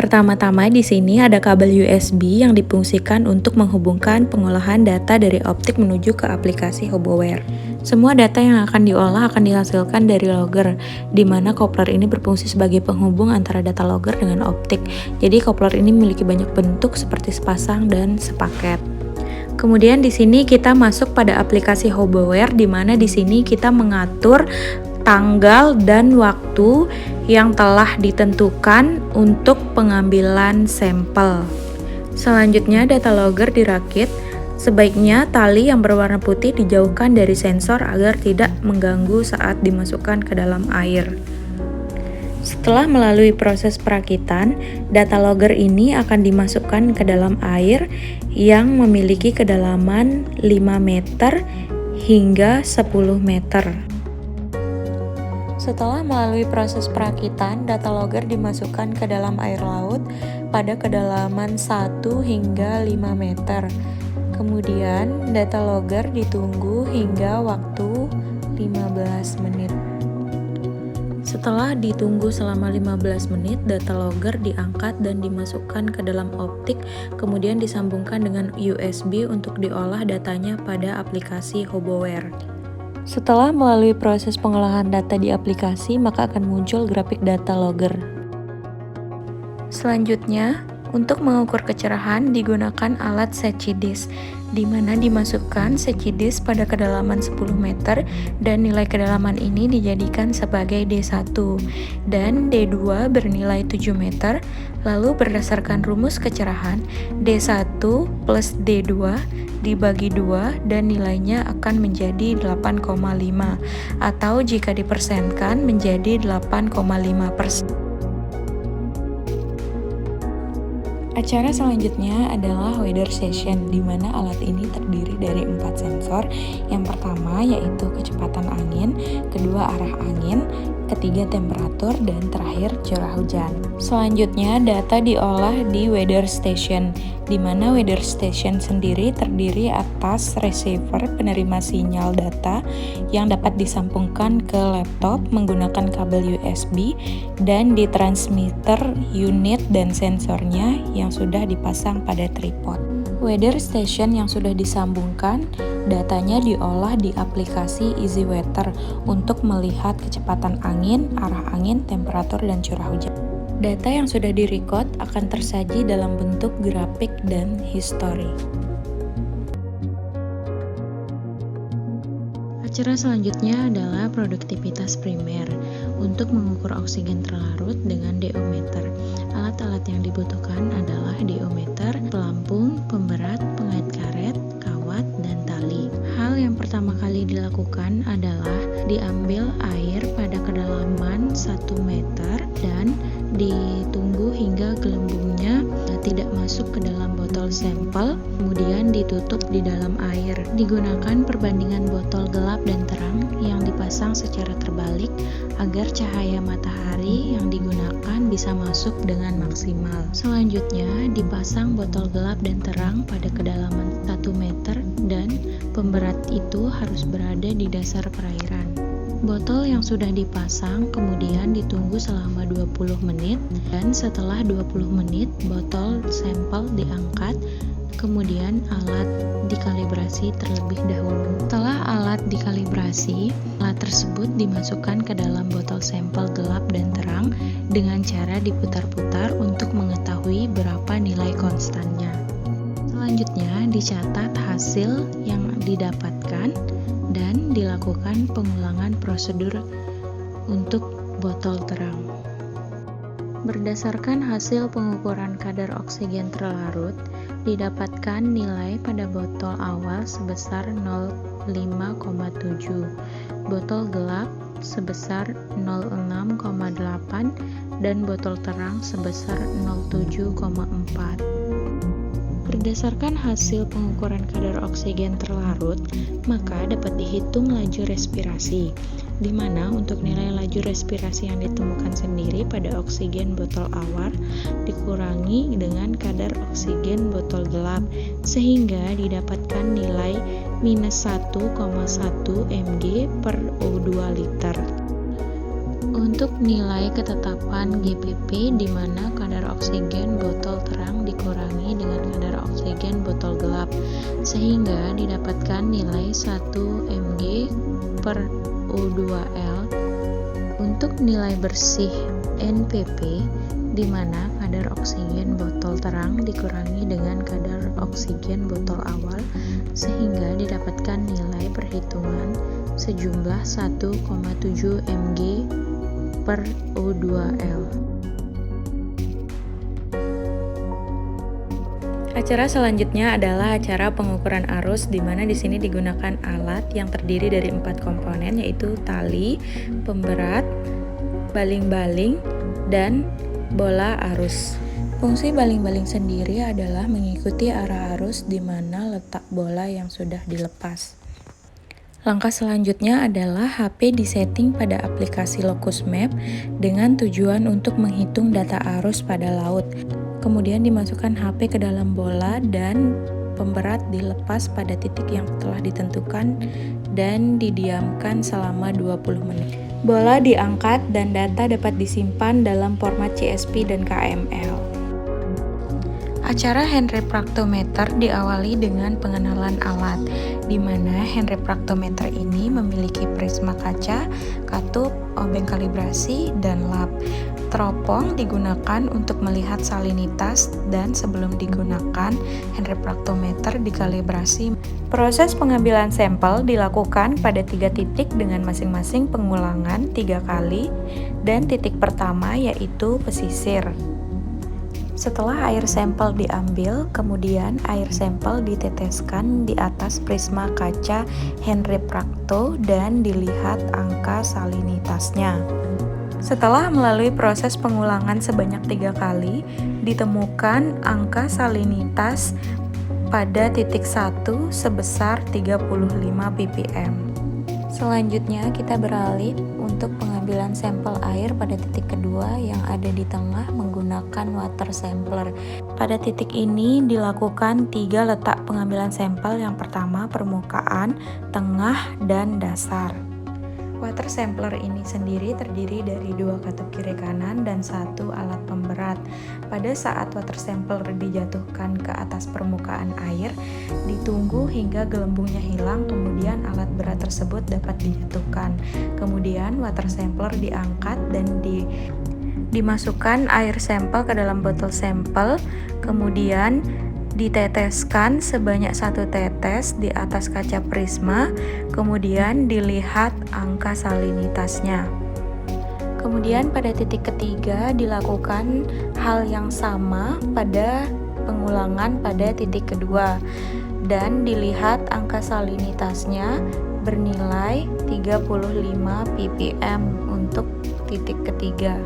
Pertama-tama di sini ada kabel USB yang difungsikan untuk menghubungkan pengolahan data dari optik menuju ke aplikasi Hoboware. Semua data yang akan diolah akan dihasilkan dari logger, di mana coupler ini berfungsi sebagai penghubung antara data logger dengan optik. Jadi coupler ini memiliki banyak bentuk seperti sepasang dan sepaket. Kemudian di sini kita masuk pada aplikasi Hoboware, di mana di sini kita mengatur tanggal dan waktu yang telah ditentukan untuk pengambilan sampel. Selanjutnya data logger dirakit. Sebaiknya tali yang berwarna putih dijauhkan dari sensor agar tidak mengganggu saat dimasukkan ke dalam air. Setelah melalui proses perakitan, data logger ini akan dimasukkan ke dalam air yang memiliki kedalaman 5 meter hingga 10 meter. Setelah melalui proses perakitan, data logger dimasukkan ke dalam air laut pada kedalaman 1 hingga 5 meter. Kemudian, data logger ditunggu hingga waktu 15 menit. Setelah ditunggu selama 15 menit, data logger diangkat dan dimasukkan ke dalam optik, kemudian disambungkan dengan USB untuk diolah datanya pada aplikasi Hoboware. Setelah melalui proses pengolahan data di aplikasi, maka akan muncul grafik data logger. Selanjutnya, untuk mengukur kecerahan digunakan alat Secchidis, di mana dimasukkan Secchidis pada kedalaman 10 meter dan nilai kedalaman ini dijadikan sebagai D1 dan D2 bernilai 7 meter. Lalu berdasarkan rumus kecerahan, D1 plus D2 dibagi 2 dan nilainya akan menjadi 8,5 atau jika dipersenkan menjadi 8,5%. Acara selanjutnya adalah weather station, di mana alat ini terdiri dari 4 sensor. Yang pertama yaitu kecepatan angin, kedua arah angin, ketiga temperatur, dan terakhir curah hujan. Selanjutnya data diolah di weather station, di mana weather station sendiri terdiri atas receiver penerima sinyal data yang dapat disambungkan ke laptop menggunakan kabel USB dan di transmitter unit dan sensornya yang sudah dipasang pada tripod. Weather station yang sudah disambungkan, datanya diolah di aplikasi Easy Weather untuk melihat kecepatan angin, arah angin, temperatur, dan curah hujan. Data yang sudah direcord akan tersaji dalam bentuk grafik dan history. Acara selanjutnya adalah produktivitas primer untuk mengukur oksigen terlarut dengan DO-meter. Alat-alat yang dibutuhkan adalah DO-meter, pelampung, pemberat, pengait karet, kawat, dan tali. Hal yang pertama kali dilakukan adalah diambil air pada kedalaman 1 meter dan ditunggu hingga gelembungnya tidak masuk ke dalam botol sampel, kemudian ditutup di dalam air. Digunakan perbandingan botol gelap dan terang yang dipasang secara terbalik agar cahaya matahari yang digunakan bisa masuk dengan maksimal. Selanjutnya dipasang botol gelap dan terang pada kedalaman 1 meter dan pemberat itu harus berada di dasar perairan. Botol yang sudah dipasang kemudian ditunggu selama 20 menit dan setelah 20 menit botol sampel diangkat, kemudian alat dikalibrasi terlebih dahulu. Setelah alat dikalibrasi, alat tersebut dimasukkan ke dalam botol sampel gelap dan terang dengan cara diputar-putar untuk mengetahui berapa nilai konstannya. Selanjutnya dicatat hasil yang didapatkan dan dilakukan pengulangan prosedur untuk botol terang. Berdasarkan hasil pengukuran kadar oksigen terlarut, didapatkan nilai pada botol awal sebesar 0,5,7, botol gelap sebesar 0,6,8, dan botol terang sebesar 0,7,4. Berdasarkan hasil pengukuran kadar oksigen terlarut, maka dapat dihitung laju respirasi, di mana untuk nilai laju respirasi yang ditemukan sendiri pada oksigen botol awal dikurangi dengan kadar oksigen botol gelap, sehingga didapatkan nilai minus 1,1 mg per O2 liter. Untuk Untuk nilai ketetapan GPP di mana kadar oksigen botol terang dikurangi dengan kadar oksigen botol gelap sehingga didapatkan nilai 1 mg per U2L. Untuk nilai bersih NPP di mana kadar oksigen botol terang dikurangi dengan kadar oksigen botol awal sehingga didapatkan nilai perhitungan sejumlah 1,7 mg per U2L. Acara selanjutnya adalah acara pengukuran arus, di mana di sini digunakan alat yang terdiri dari 4 komponen, yaitu tali, pemberat, baling-baling, dan bola arus. Fungsi baling-baling sendiri adalah mengikuti arah arus di mana letak bola yang sudah dilepas. Langkah selanjutnya adalah HP disetting pada aplikasi Locus Map dengan tujuan untuk menghitung data arus pada laut. Kemudian dimasukkan HP ke dalam bola dan pemberat dilepas pada titik yang telah ditentukan dan didiamkan selama 20 menit. Bola diangkat dan data dapat disimpan dalam format CSV dan KML. Acara hand refractometer diawali dengan pengenalan alat, di mana hand refractometer ini memiliki prisma kaca, katup, obeng kalibrasi, dan lap. Teropong digunakan untuk melihat salinitas dan sebelum digunakan hand refractometer dikalibrasi. Proses pengambilan sampel dilakukan pada 3 titik dengan masing-masing pengulangan 3 kali dan titik pertama yaitu pesisir. Setelah air sampel diambil, kemudian air sampel diteteskan di atas prisma kaca hand refracto dan dilihat angka salinitasnya. Setelah melalui proses pengulangan sebanyak 3 kali, ditemukan angka salinitas pada titik 1 sebesar 35 ppm. Selanjutnya kita beralih untuk pengambilan sampel air pada titik kedua yang ada di tengah menggunakan water sampler. Pada titik ini dilakukan 3 letak pengambilan sampel, yang pertama permukaan, tengah, dan dasar. Water sampler ini sendiri terdiri dari 2 katup kiri kanan dan 1 alat pemberat. Pada saat water sampler dijatuhkan ke atas permukaan air, ditunggu hingga gelembungnya hilang, kemudian alat berat tersebut dapat dijatuhkan. Kemudian water sampler diangkat dan dimasukkan air sampel ke dalam botol sampel, kemudian diteteskan sebanyak 1 tetes di atas kaca prisma, kemudian dilihat angka salinitasnya. Kemudian pada titik ketiga dilakukan hal yang sama pada pengulangan pada titik kedua dan dilihat angka salinitasnya bernilai 35 ppm untuk titik ketiga.